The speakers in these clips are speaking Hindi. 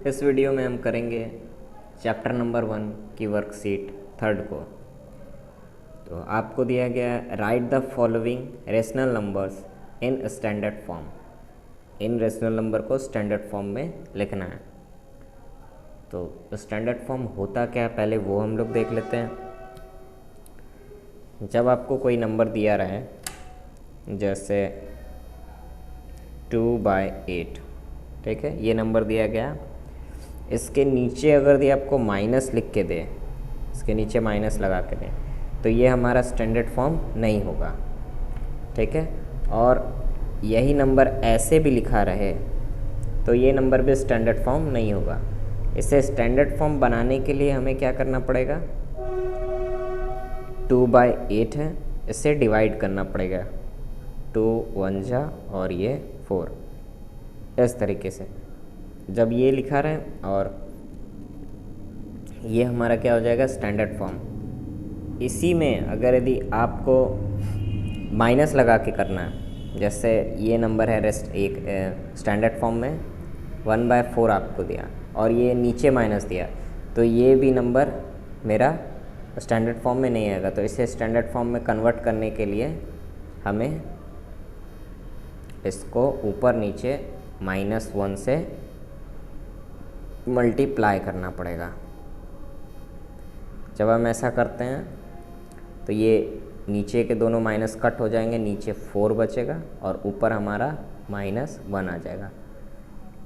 इस वीडियो में हम करेंगे चैप्टर नंबर 1 की वर्कशीट 3 को। तो आपको दिया गया है right the following rational numbers in standard form. In rational number को स्टैंडर्ड फॉर्म में लिखना है। तो स्टैंडर्ड फॉर्म होता क्या है पहले वो हम लोग देख लेते हैं। जब आपको कोई नंबर दिया रहे जैसे 2/8, ठीक है, ये नंबर दिया गया, इसके नीचे अगर दिया आपको माइनस लिख के दे, इसके नीचे माइनस लगा के दे, तो ये हमारा स्टैंडर्ड फॉर्म नहीं होगा, ठीक है। और यही नंबर ऐसे भी लिखा रहे तो ये नंबर भी स्टैंडर्ड फॉर्म नहीं होगा। इसे स्टैंडर्ड फॉर्म बनाने के लिए हमें क्या करना पड़ेगा, 2/8 है, इसे डिवाइड करना पड़ेगा, 2 1 जा और ये 4, इस तरीके से। जब ये लिखा रहे और ये हमारा क्या हो जाएगा, स्टैंडर्ड फॉर्म। इसी में अगर यदि आपको माइनस लगा के करना है, जैसे ये नंबर है रेस्ट एक स्टैंडर्ड फॉर्म में 1/4 आपको दिया और ये नीचे माइनस दिया, तो ये भी नंबर मेरा स्टैंडर्ड फॉर्म में नहीं आएगा। तो इसे स्टैंडर्ड फॉर्म में कन्वर्ट करने के लिए हमें इसको ऊपर नीचे -1 से मल्टीप्लाई करना पड़ेगा। जब हम ऐसा करते हैं तो ये नीचे के दोनों माइनस कट हो जाएंगे, नीचे 4 बचेगा और ऊपर हमारा -1 आ जाएगा।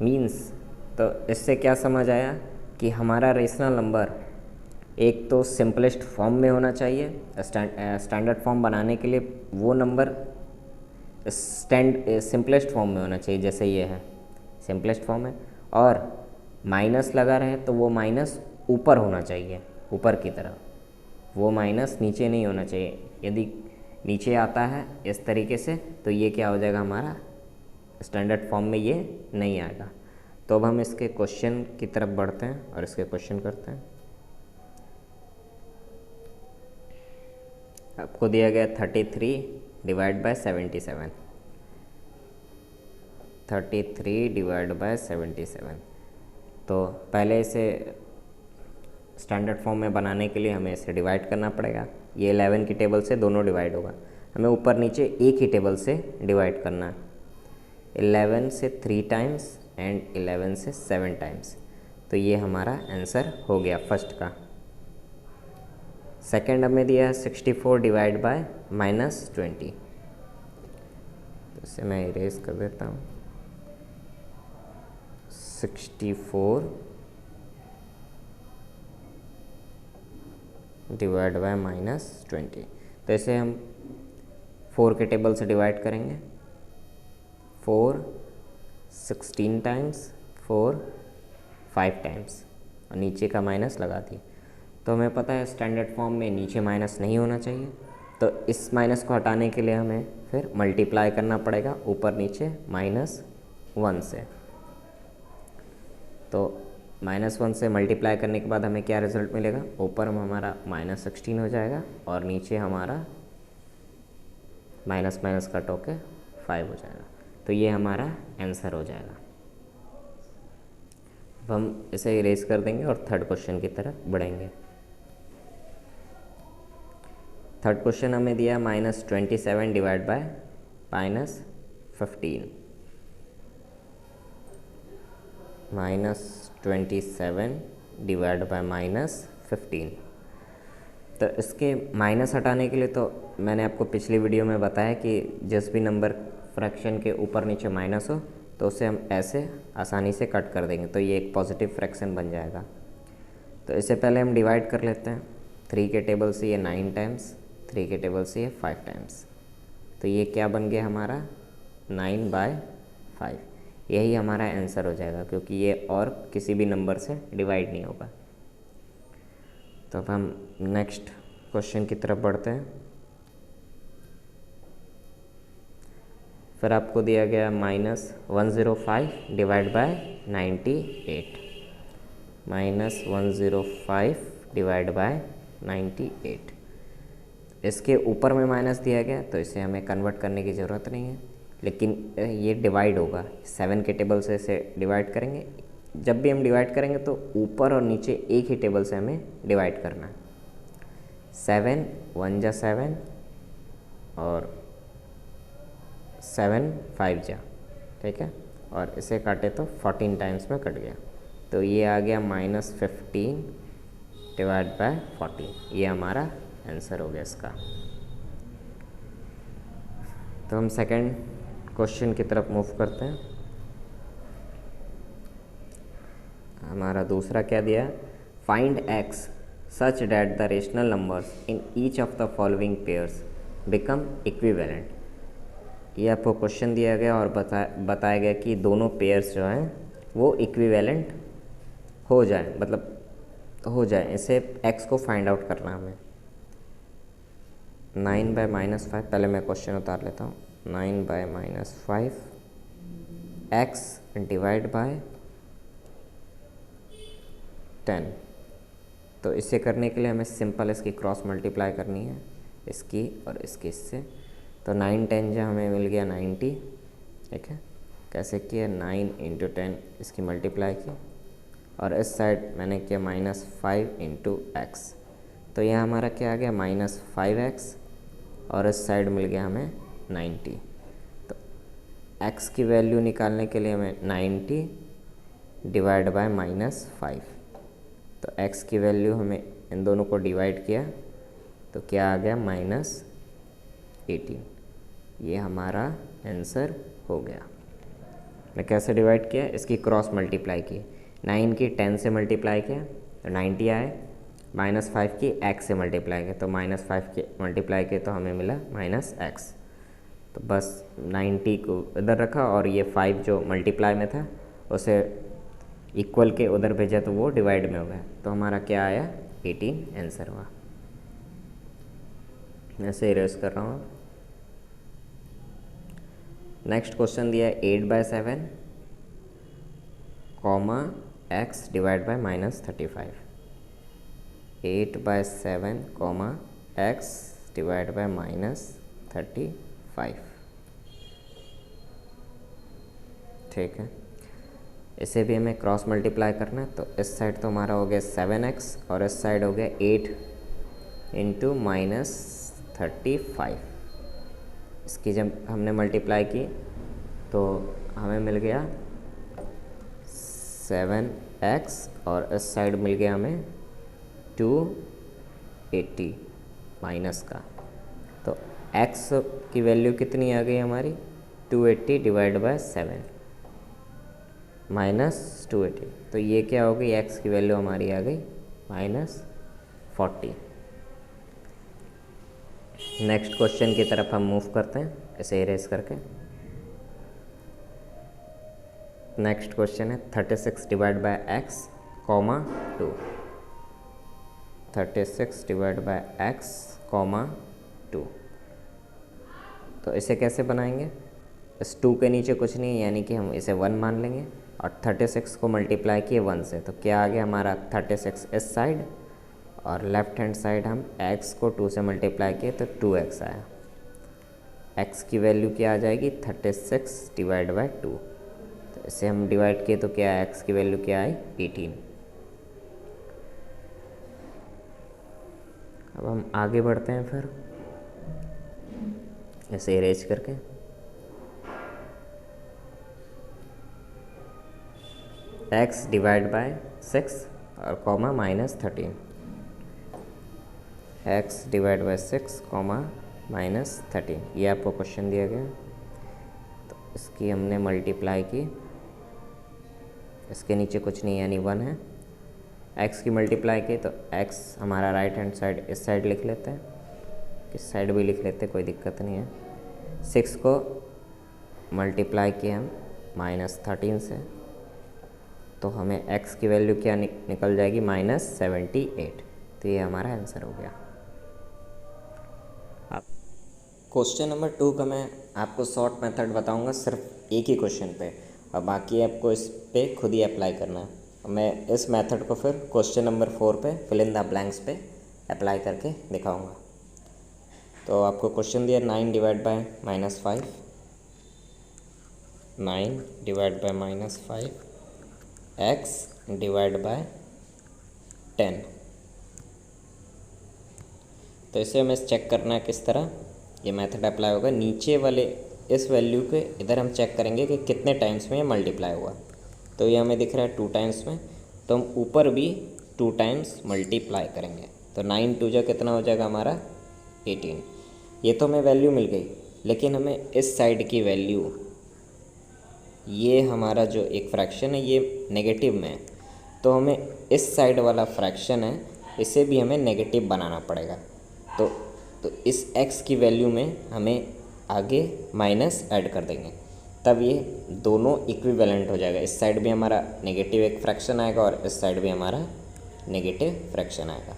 मीन्स तो इससे क्या समझ आया कि हमारा रेशनल नंबर एक तो सिंपलेस्ट फॉर्म में होना चाहिए। स्टैंडर्ड फॉर्म बनाने के लिए वो नंबर सिंपलेस्ट फॉर्म में होना चाहिए, जैसे ये है सिंपलेस्ट फॉर्म है, और माइनस लगा रहे तो वो माइनस ऊपर होना चाहिए, ऊपर की तरफ, वो माइनस नीचे नहीं होना चाहिए। यदि नीचे आता है इस तरीके से तो ये क्या हो जाएगा, हमारा स्टैंडर्ड फॉर्म में ये नहीं आएगा। तो अब हम इसके क्वेश्चन की तरफ बढ़ते हैं और इसके क्वेश्चन करते हैं। आपको दिया गया 33 डिवाइड बाय 77, 33 डिवाइड बाय 77। तो पहले इसे स्टैंडर्ड फॉर्म में बनाने के लिए हमें इसे डिवाइड करना पड़ेगा। ये 11 की टेबल से दोनों डिवाइड होगा, हमें ऊपर नीचे एक ही टेबल से डिवाइड करना है। 11 से 3 टाइम्स एंड 11 से 7 टाइम्स, तो ये हमारा आंसर हो गया फर्स्ट का। सेकेंड हमें दिया है 64 डिवाइड बाय -20, तो इसे मैं इरेज कर देता हूँ। 64 डिवाइड बाय -20, तो इसे हम 4 के टेबल से डिवाइड करेंगे। 4 16 टाइम्स, 4 5 टाइम्स, और नीचे का माइनस लगा दिए। तो हमें पता है स्टैंडर्ड फॉर्म में नीचे माइनस नहीं होना चाहिए, तो इस माइनस को हटाने के लिए हमें फिर मल्टीप्लाई करना पड़ेगा ऊपर नीचे -1 से। तो -1 से मल्टीप्लाई करने के बाद हमें क्या रिजल्ट मिलेगा, ऊपर हमारा -16 हो जाएगा और नीचे हमारा माइनस माइनस कट होके 5 हो जाएगा। तो ये हमारा आंसर हो जाएगा। अब हम इसे इरेज कर देंगे और थर्ड क्वेश्चन की तरफ बढ़ेंगे। थर्ड क्वेश्चन हमें दिया -27 डिवाइड बाय -15, -27 डिवाइड बाय -15। तो इसके माइनस हटाने के लिए तो मैंने आपको पिछली वीडियो में बताया कि जिस भी नंबर फ्रैक्शन के ऊपर नीचे माइनस हो तो उसे हम ऐसे आसानी से कट कर देंगे, तो ये एक पॉजिटिव फ्रैक्शन बन जाएगा। तो इसे पहले हम डिवाइड कर लेते हैं। 3 के टेबल से ये 9 टाइम्स, 3 के टेबल से ये 5 टाइम्स, तो ये क्या बन गया हमारा 9/5। यही हमारा आंसर हो जाएगा क्योंकि ये और किसी भी नंबर से डिवाइड नहीं होगा। तो अब हम नेक्स्ट क्वेश्चन की तरफ बढ़ते हैं। फिर आपको दिया गया -105 डिवाइड बाय 98, -105 डिवाइड बाय 98। इसके ऊपर में माइनस दिया गया तो इसे हमें कन्वर्ट करने की ज़रूरत नहीं है, लेकिन ये डिवाइड होगा। 7 के टेबल से इसे डिवाइड करेंगे, जब भी हम डिवाइड करेंगे तो ऊपर और नीचे एक ही टेबल से हमें डिवाइड करना है। 7 1 जा 7 और 7 5 जा, ठीक है, और इसे काटे तो 14 टाइम्स में कट गया, तो ये आ गया -15 डिवाइड बाय 14। ये हमारा आंसर हो गया इसका। तो हम सेकंड क्वेश्चन की तरफ मूव करते हैं। हमारा दूसरा क्या दिया है, find x such that the rational numbers in each of the following pairs become equivalent. ये आपको क्वेश्चन दिया गया और बताया गया कि दोनों पेयर्स जो हैं वो इक्विवेलेंट हो जाए, मतलब हो जाए, इसे x को फाइंड आउट करना हमें। 9 बाय -5, पहले मैं क्वेश्चन उतार लेता हूँ। 9 बाय -5 x डिवाइड बाय 10। तो इसे करने के लिए हमें सिंपल इसकी क्रॉस मल्टीप्लाई करनी है, इसकी और इसकी इससे। तो 9 10 जो हमें मिल गया 90, ठीक है। कैसे किया, 9 × 10 इसकी मल्टीप्लाई की, और इस साइड मैंने किया -5 × x। तो यह हमारा क्या आ गया, -5x, और इस साइड मिल गया हमें 90। तो x की वैल्यू निकालने के लिए हमें 90 डिवाइड बाय -5। तो x की वैल्यू हमें इन दोनों को डिवाइड किया तो क्या आ गया, -18। ये हमारा आंसर हो गया। मैं कैसे डिवाइड किया, इसकी क्रॉस मल्टीप्लाई की, 9 की 10 से मल्टीप्लाई किया तो 90 आए, -5 की x से मल्टीप्लाई किया तो -5 के मल्टीप्लाई किए तो हमें मिला -x। तो बस 90 को इधर रखा और ये 5 जो मल्टीप्लाई में था उसे इक्वल के उधर भेजा तो वो डिवाइड में हो गया, तो हमारा क्या आया, 18 आंसर हुआ। मैं इसे इरेज कर रहा हूँ। नेक्स्ट क्वेश्चन दिया है 8 by 7 comma x divide by -35। 8 by 7 comma x divide by -35, ठीक है। इसे भी हमें क्रॉस मल्टीप्लाई करना है, तो इस साइड तो हमारा हो गया 7x और इस साइड हो गया 8 × -35। इसकी जब हमने मल्टीप्लाई की तो हमें मिल गया 7x और इस साइड मिल गया हमें 280 माइनस का। तो x की वैल्यू कितनी आ गई हमारी, 280 डिवाइड बाय 7 -280। तो ये क्या हो गई, x की वैल्यू हमारी आ गई -40। नेक्स्ट क्वेश्चन की तरफ हम मूव करते हैं, इसे इरेज करके। नेक्स्ट क्वेश्चन है 36 divide bye x, 2। 36 divide bye x, 2। तो इसे कैसे बनाएंगे, इस 2 के नीचे कुछ नहीं है, यानी कि हम इसे 1 मान लेंगे और 36 को मल्टीप्लाई किए 1 से, तो क्या आ गया हमारा 36 इस साइड, और लेफ्ट हैंड साइड हम x को 2 से मल्टीप्लाई किए तो 2x आया। x की वैल्यू क्या आ जाएगी, 36 डिवाइड बाय 2। तो इसे हम डिवाइड किए तो क्या है, x की वैल्यू क्या आई, 18। अब हम आगे बढ़ते हैं, फिर इसे इरेज करके। x डिवाइड बाय 6 और comma -13। x divide bye 6 comma -13, ये आपको क्वेश्चन दिया गया। तो इसकी हमने मल्टीप्लाई की, इसके नीचे कुछ नहीं यानी 1 है। x की मल्टीप्लाई की तो x हमारा राइट हैंड साइड इस साइड लिख लेते हैं, इस साइड भी लिख लेते हैं, कोई दिक्कत नहीं है। 6 को मल्टीप्लाई किए हम -13 से, तो हमें x की वैल्यू क्या निकल जाएगी, -78। तो ये हमारा आंसर हो गया। अब क्वेश्चन नंबर 2 का मैं आपको शॉर्ट मेथड बताऊंगा सिर्फ एक ही क्वेश्चन पे, और बाकी आपको इस पे खुद ही अप्लाई करना है। मैं इस मेथड को फिर क्वेश्चन नंबर 4 पे फिल इन द ब्लैंक्स पे अप्लाई करके दिखाऊंगा। तो आपको क्वेश्चन दिया 9 divide by -5, 9 divide by -5 x divide bye 10। तो इसे हमें चेक करना है किस तरह, ये मेथड अप्लाई होगा। नीचे वाले इस वैल्यू के इधर हम चेक करेंगे कि कितने टाइम्स में ये मल्टीप्लाई हुआ। तो ये हमें दिख रहा है 2 टाइम्स में, तो हम ऊपर भी 2 टाइम्स मल्टीप्लाई करेंगे। तो 9 2 जा कितना हो जाएगा हमारा 18। ये तो हमें वैल्यू मिल गई, लेकिन हमें इस साइड की वैल्यू, ये हमारा जो एक फ्रैक्शन है ये नेगेटिव में है, तो हमें इस साइड वाला फ्रैक्शन है इसे भी हमें नेगेटिव बनाना पड़ेगा। तो इस x की वैल्यू में हमें आगे माइनस ऐड कर देंगे, तब ये दोनों इक्विवेलेंट हो जाएगा। इस साइड भी हमारा नेगेटिव एक फ्रैक्शन आएगा और इस साइड भी हमारा नेगेटिव फ्रैक्शन आएगा।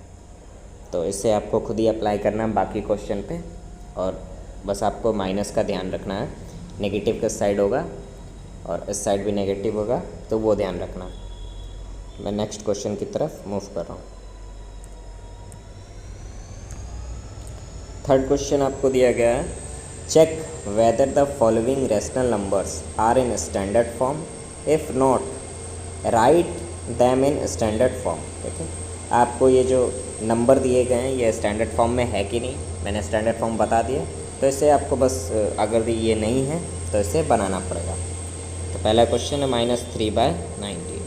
तो इसे आपको खुद ही अप्लाई करना है बाकी क्वेश्चन पे, और बस आपको माइनस का ध्यान रखना है। नेगेटिव किस साइड होगा और इस साइड भी नेगेटिव होगा, तो वो ध्यान रखना। मैं नेक्स्ट क्वेश्चन की तरफ मूव कर रहा हूँ। थर्ड क्वेश्चन आपको दिया गया है, check whether the following rational numbers are in standard form, if not write them in standard form. ठीक है, आपको ये जो नंबर दिए गए हैं ये स्टैंडर्ड फॉर्म में है कि नहीं, मैंने स्टैंडर्ड फॉर्म बता दिया। तो इसे आपको बस अगर ये नहीं है तो इसे बनाना पड़ेगा। तो पहला क्वेश्चन है -3/19,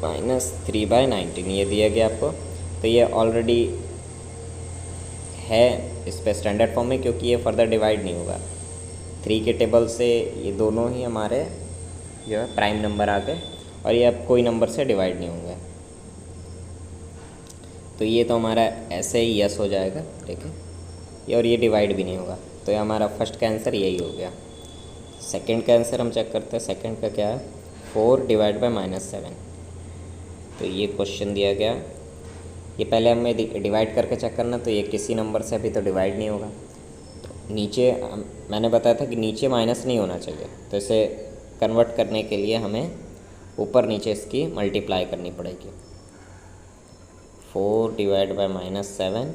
-3/19 ये दिया गया आपको। तो ये ऑलरेडी है इस पे स्टैंडर्ड फॉर्म में, क्योंकि ये फर्दर डिवाइड नहीं होगा। 3 के टेबल से ये दोनों ही हमारे जो है प्राइम नंबर आ गए, और ये अब कोई नंबर से डिवाइड नहीं होंगे। तो ये तो हमारा ऐसे ही यस हो जाएगा। ठीक है, ये और ये डिवाइड भी नहीं होगा, तो ये हमारा फर्स्ट का आंसर यही हो गया। सेकंड का आंसर हम चेक करते हैं। सेकंड का क्या है, 4 डिवाइड बाय -7। तो ये क्वेश्चन दिया गया, ये पहले हमें डिवाइड करके चेक करना। तो ये किसी नंबर से अभी तो डिवाइड नहीं होगा। तो नीचे मैंने बताया था कि नीचे माइनस नहीं होना चाहिए, तो इसे कन्वर्ट करने के लिए हमें ऊपर नीचे इसकी मल्टीप्लाई करनी पड़ेगी। 4 डिवाइड बाय -7,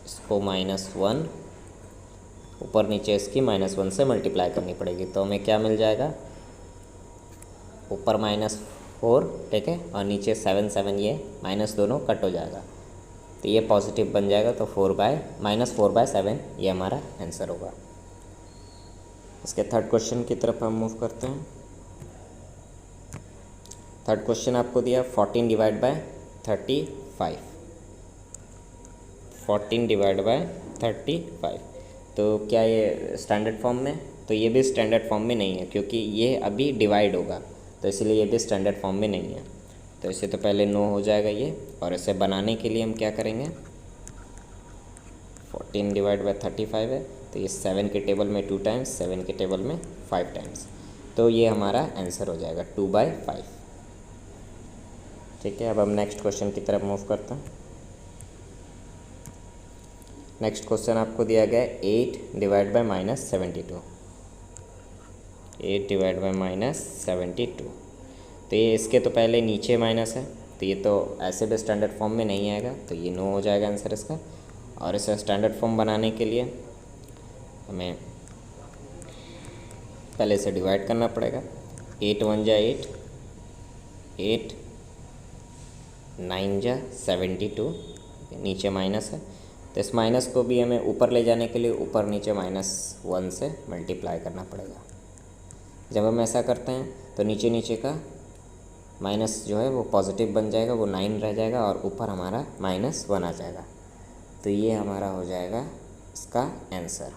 इसको -1, ऊपर नीचे इसकी -1 से मल्टीप्लाई करनी पड़ेगी। तो हमें क्या मिल जाएगा, ऊपर -4, ठीक है, और नीचे 7 7, ये माइनस दोनों कट हो जाएगा, तो ये पॉजिटिव बन जाएगा। तो -4/7 ये हमारा आंसर होगा। इसके थर्ड क्वेश्चन की तरफ हम मूव करते हैं। थर्ड क्वेश्चन आपको दिया 14 डिवाइड बाय 35, 14 डिवाइड बाय 35। तो क्या ये स्टैंडर्ड फॉर्म में, तो ये भी स्टैंडर्ड फॉर्म में नहीं है, क्योंकि ये अभी डिवाइड होगा, तो इसीलिए ये भी स्टैंडर्ड फॉर्म में नहीं है। तो इसे तो पहले नो हो जाएगा ये, और इसे बनाने के लिए हम क्या करेंगे, 14 डिवाइड बाय 35 है, तो ये 7 के टेबल में 2 टाइम्स, 7 के टेबल में 5 टाइम्स, तो ये हमारा आंसर हो जाएगा 2/5। ठीक है, अब हम नेक्स्ट क्वेश्चन की तरफ मूव करते हैं। नेक्स्ट क्वेश्चन आपको दिया गया है 8 डिवाइड बाय -72, 8 डिवाइड बाय -72। तो ये इसके तो पहले नीचे माइनस है, तो ये तो ऐसे भी स्टैंडर्ड फॉर्म में नहीं आएगा, तो ये नो हो जाएगा आंसर इसका। और इसे स्टैंडर्ड फॉर्म बनाने के लिए हमें पहले से डिवाइड करना पड़ेगा। 8 1 जा 8, 8 9 जा 72, नीचे माइनस है, तो इस माइनस को भी हमें ऊपर ले जाने के लिए ऊपर नीचे -1 से मल्टीप्लाई करना पड़ेगा। जब हम ऐसा करते हैं तो नीचे नीचे का माइनस जो है वो पॉजिटिव बन जाएगा, वो 9 रह जाएगा, और ऊपर हमारा -1 आ जाएगा। तो ये हमारा हो जाएगा इसका आंसर।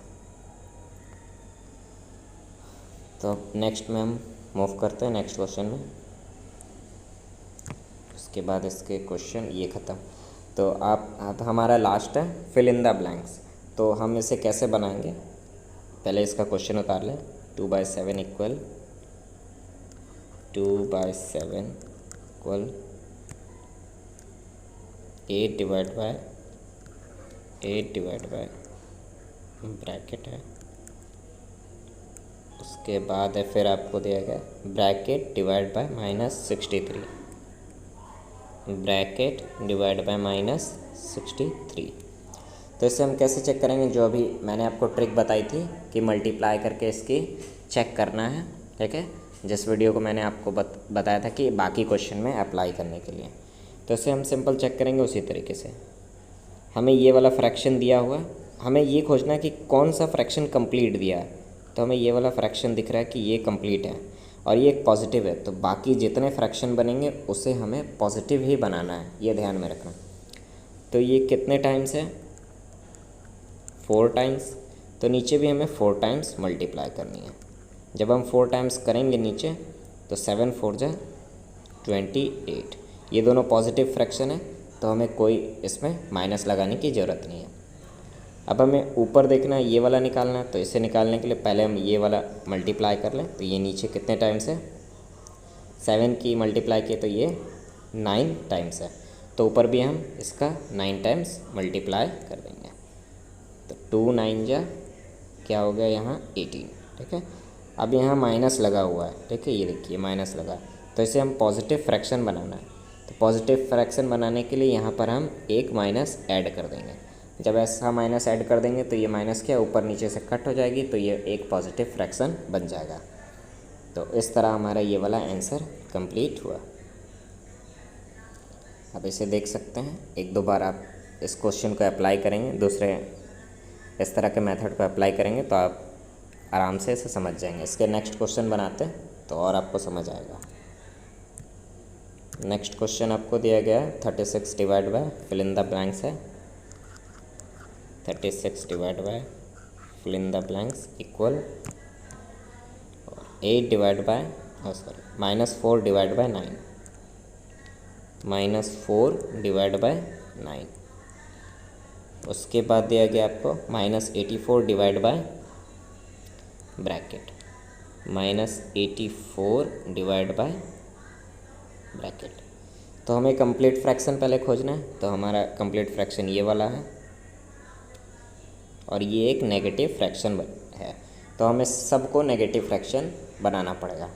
तो नेक्स्ट में हम मूव करते हैं नेक्स्ट क्वेश्चन में। उसके बाद इसके क्वेश्चन ये ख़त्म। तो आप हमारा लास्ट है फिल इन द ब्लैंक्स। तो हम इसे कैसे बनाएंगे, पहले इसका क्वेश्चन उतार लें। 2/7 equal 2/7 equal 8 divide by bracket है, उसके बाद है फिर आपको दिया गया bracket divide by -63, bracket divide by -63। तो इसे हम कैसे चेक करेंगे, जो अभी मैंने आपको ट्रिक बताई थी कि मल्टीप्लाई करके इसकी चेक करना है। ठीक है, जिस वीडियो को मैंने आपको बताया था कि बाकी क्वेश्चन में अप्लाई करने के लिए। तो इसे हम सिंपल चेक करेंगे उसी तरीके से। हमें ये वाला फ्रैक्शन दिया हुआ है, हमें ये खोजना है कि कौन सा फ्रैक्शन कंप्लीट दिया है। तो हमें ये वाला फ्रैक्शन दिख रहा है कि ये कंप्लीट है और ये एक पॉजिटिव है, तो बाकी जितने फ्रैक्शन बनेंगे उसे हमें पॉजिटिव ही बनाना है, ये ध्यान में रखना। तो ये कितने टाइम्स है, 4 टाइम्स। तो नीचे भी हमें 4 टाइम्स मल्टीप्लाई करनी है। जब हम 4 टाइम्स करेंगे नीचे तो 7 4 जा 28। ये दोनों पॉजिटिव फ्रैक्शन है, तो हमें कोई इसमें माइनस लगाने की ज़रूरत नहीं है। अब हमें ऊपर देखना है, ये वाला निकालना है। तो इसे निकालने के लिए पहले हम ये वाला मल्टीप्लाई कर लें। तो ये नीचे कितने टाइम्स है, 7 की मल्टीप्लाई किए तो ये 9 टाइम्स है। तो ऊपर भी हम इसका 9 टाइम्स मल्टीप्लाई कर देंगे। तो 2 9 जा क्या हो गया यहाँ 18, ठीक है। अब यहाँ माइनस लगा हुआ है, ठीक है, ये देखिए माइनस लगा। तो इसे हम पॉजिटिव फ्रैक्शन बनाना है। तो पॉजिटिव फ्रैक्शन बनाने के लिए यहाँ पर हम एक माइनस ऐड कर देंगे। जब ऐसा माइनस ऐड कर देंगे तो ये माइनस क्या ऊपर नीचे से कट हो जाएगी, तो ये एक पॉजिटिव फ्रैक्शन बन जाएगा। तो इस तरह हमारा ये वाला आंसर कंप्लीट हुआ। अब इसे देख सकते हैं, एक दो बार आप इस क्वेश्चन को अप्लाई करेंगे, दूसरे इस तरह के मेथड को अप्लाई करेंगे तो आप आराम से इसे समझ जाएंगे। इसके नेक्स्ट क्वेश्चन बनाते हैं तो और आपको समझ आएगा। नेक्स्ट क्वेश्चन आपको दिया गया है 36 divide by fill in the blanks है। 36 divide by fill in the blanks equal 8 divide by -4 divide by 9, -4 divide by 9। उसके बाद दिया गया आपको -84 divide by bracket, -84 divide by bracket. तो हमें कंप्लीट फ्रैक्शन पहले खोजना है। तो हमारा कंप्लीट फ्रैक्शन ये वाला है और ये एक नेगेटिव फ्रैक्शन है, तो हमें सबको नेगेटिव फ्रैक्शन बनाना पड़ेगा।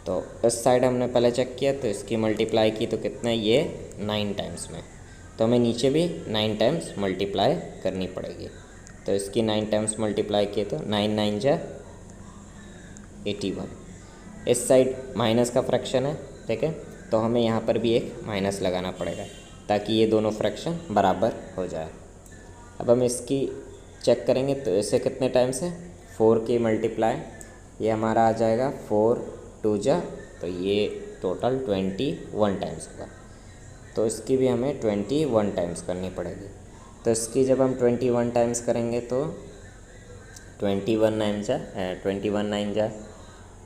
तो इस साइड हमने पहले चेक किया, तो इसकी मल्टीप्लाई की तो कितना है ये 9 टाइम्स में। तो हमें नीचे भी 9 टाइम्स मल्टीप्लाई करनी पड़ेगी। तो इसकी 9 टाइम्स मल्टीप्लाई किए तो 9 9 जा 81। इस साइड माइनस का फ्रैक्शन है, ठीक है, तो हमें यहाँ पर भी एक माइनस लगाना पड़ेगा ताकि ये दोनों फ्रैक्शन बराबर हो जाए। अब हम इसकी चेक करेंगे तो इसे कितने टाइम्स है, 4 की मल्टीप्लाई, ये हमारा आ जाएगा 4 2 जा, तो ये टोटल 21 टाइम्स होगा। तो इसकी भी हमें 21 टाइम्स करनी पड़ेगी। तो इसकी जब हम 21 टाइम्स करेंगे तो 21 9 जा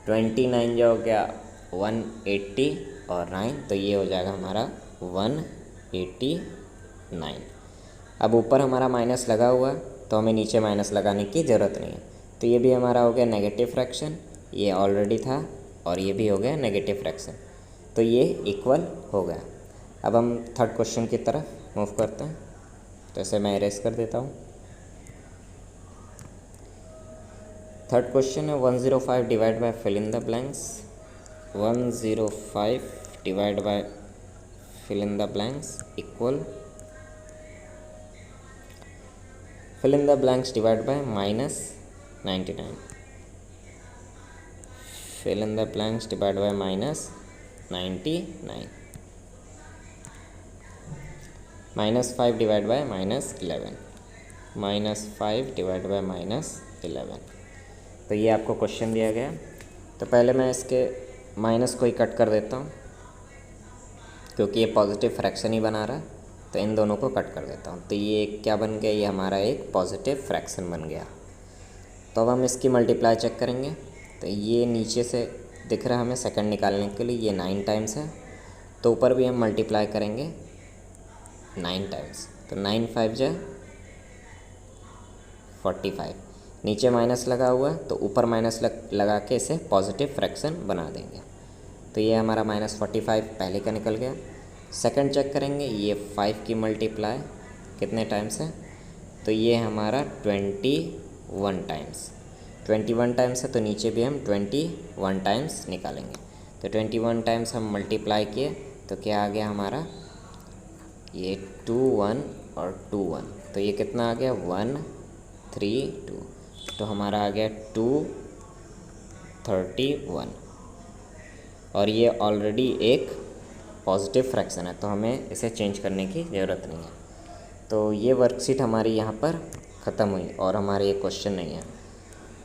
29 जा हो गया 180 और 9, तो ये हो जाएगा हमारा 189। अब ऊपर हमारा माइनस लगा हुआ है, तो हमें नीचे माइनस लगाने की ज़रूरत नहीं है। तो ये भी हमारा हो गया नेगेटिव फ्रैक्शन, ये ऑलरेडी था, और ये भी हो गया नेगेटिव फ्रैक्शन, तो ये इक्वल हो गया। अब हम थर्ड क्वेश्चन की तरफ मूव करते हैं। तो इसे मैं इरेज कर देता हूँ। थर्ड क्वेश्चन है 105 divide by fill in the blanks. 105 divide by fill in the blanks equal fill in the blanks divided by -99. Fill in the blanks divided by -99. -5 divided by -11. -5 divided by -11। तो ये आपको क्वेश्चन दिया गया। तो पहले मैं इसके माइनस को ही कट कर देता हूँ क्योंकि ये पॉजिटिव फ्रैक्शन ही बना रहा है, तो इन दोनों को कट कर देता हूँ। तो ये क्या बन गया, ये हमारा एक पॉजिटिव फ्रैक्शन बन गया। तो अब हम इसकी मल्टीप्लाई चेक करेंगे। तो ये नीचे से दिख रहा है हमें सेकंड निकालने के लिए, ये 9 टाइम्स है, तो ऊपर भी हम मल्टीप्लाई करेंगे 9 टाइम्स। तो 9 5 जा 45, नीचे माइनस लगा हुआ है तो ऊपर माइनस लगा के इसे पॉजिटिव फ्रैक्शन बना देंगे। तो ये हमारा -45 पहले का निकल गया। सेकंड चेक करेंगे, ये 5 की मल्टीप्लाई कितने टाइम्स है, तो ये हमारा 21 टाइम्स। 21 टाइम्स है तो नीचे भी हम 21 टाइम्स निकालेंगे। तो 21 टाइम्स हम मल्टीप्लाई किए तो क्या आ गया हमारा, ये 2 1 और 2 1, तो ये कितना आ गया 1 3 2, तो हमारा आ गया 231। और ये ऑलरेडी एक पॉजिटिव फ्रैक्शन है, तो हमें इसे चेंज करने की ज़रूरत नहीं है। तो ये वर्कशीट हमारी यहाँ पर ख़त्म हुई और हमारे ये क्वेश्चन नहीं है।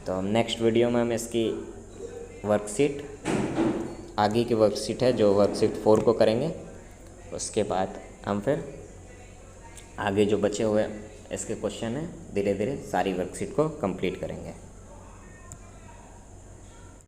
तो हम नेक्स्ट वीडियो में हम इसकी वर्कशीट, आगे की वर्कशीट है जो वर्कशीट 4 को करेंगे। उसके बाद हम फिर आगे जो बचे हुए इसके क्वेश्चन हैं धीरे धीरे सारी वर्कशीट को कंप्लीट करेंगे।